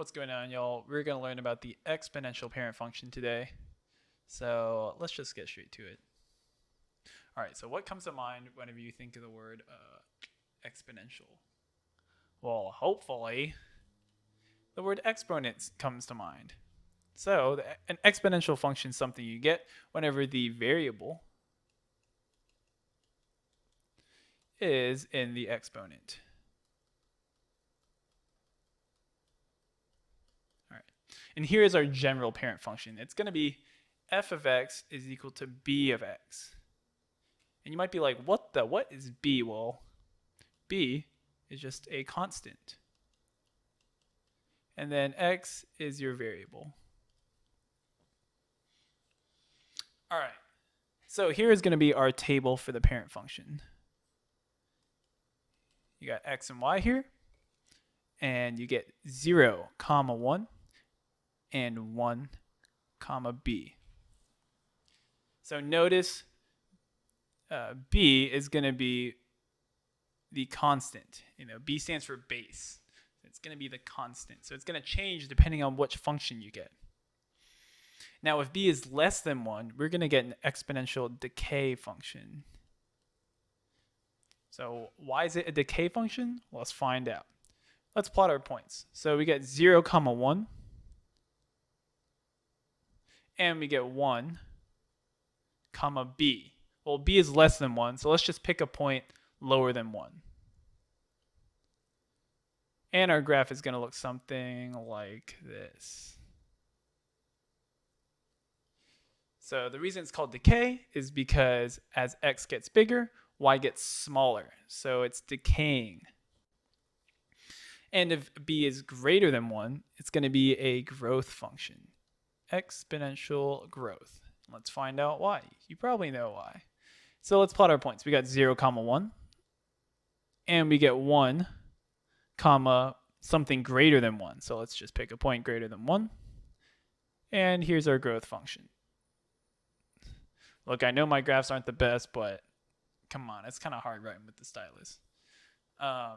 What's going on, y'all? We're going to learn about the exponential parent function today. So let's just get straight to it. All right, so what comes to mind whenever you think of the word exponential? Well, hopefully, the word exponent comes to mind. So an exponential function is something you get whenever the variable is in the exponent. And here is our general parent function. It's going to be f of x is equal to b of x. And you might be like, what is b? Well, b is just a constant. And then x is your variable. All right. So here is going to be our table for the parent function. You got x and y here. And you get 0, 1. And 1, b. So notice b is going to be the constant. B stands for base. It's going to be the constant. So it's going to change depending on which function you get. Now, if b is less than 1, we're going to get an exponential decay function. So why is it a decay function? Well, let's find out. Let's plot our points. So we get 0, 1. And we get 1, b. Well, b is less than 1, so let's just pick a point lower than 1. And our graph is going to look something like this. So the reason it's called decay is because as x gets bigger, y gets smaller. So it's decaying. And if b is greater than 1, it's going to be a growth function. Exponential growth. Let's find out why. You probably know why. So let's plot our points. We got 0, 1. And we get 1, something greater than 1. So let's just pick a point greater than 1. And here's our growth function. Look, I know my graphs aren't the best, but come on, it's kind of hard writing with the stylus.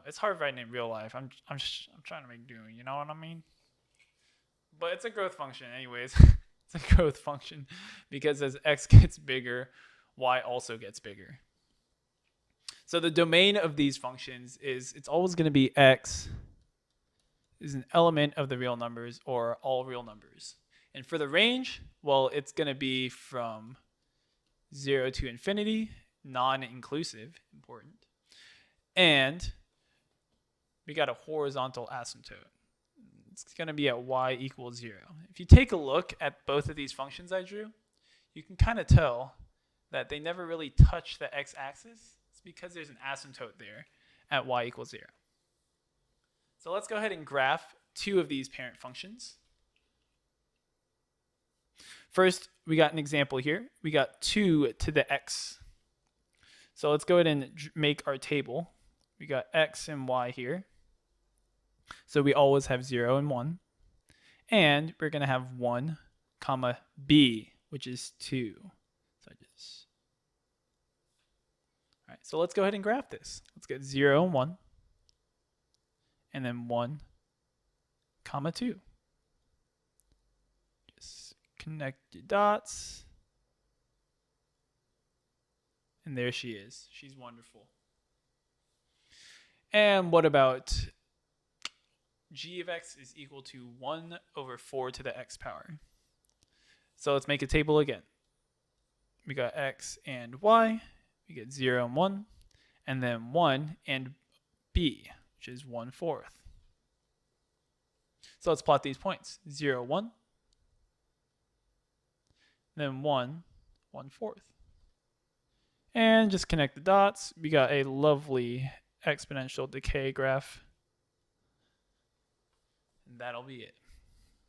It's hard writing in real life. I'm trying to make do, you know what I mean? But it's a growth function anyways. It's a growth function because as x gets bigger, y also gets bigger. So the domain of these functions is it's always going to be x is an element of the real numbers or all real numbers. And for the range, well, it's going to be from 0 to infinity, non-inclusive, important. And we got a horizontal asymptote. It's going to be at y equals 0. If you take a look at both of these functions I drew, you can kind of tell that they never really touch the x-axis. It's because there's an asymptote there at y equals 0. So let's go ahead and graph two of these parent functions. First, we got an example here. We got 2 to the x. So let's go ahead and make our table. We got x and y here. So we always have 0 and 1. And we're going to have 1, b, which is 2. So all right, so let's go ahead and graph this. Let's get 0 and 1. And then 1, 2. Just connect your dots. And there she is. She's wonderful. And what about g of x is equal to 1 over 4 to the x power. So let's make a table again. We got x and y. We get 0 and 1. And then 1 and b, which is 1/4. So let's plot these points. 0, 1. Then 1, 1/4. And just connect the dots. We got a lovely exponential decay graph. And that'll be it.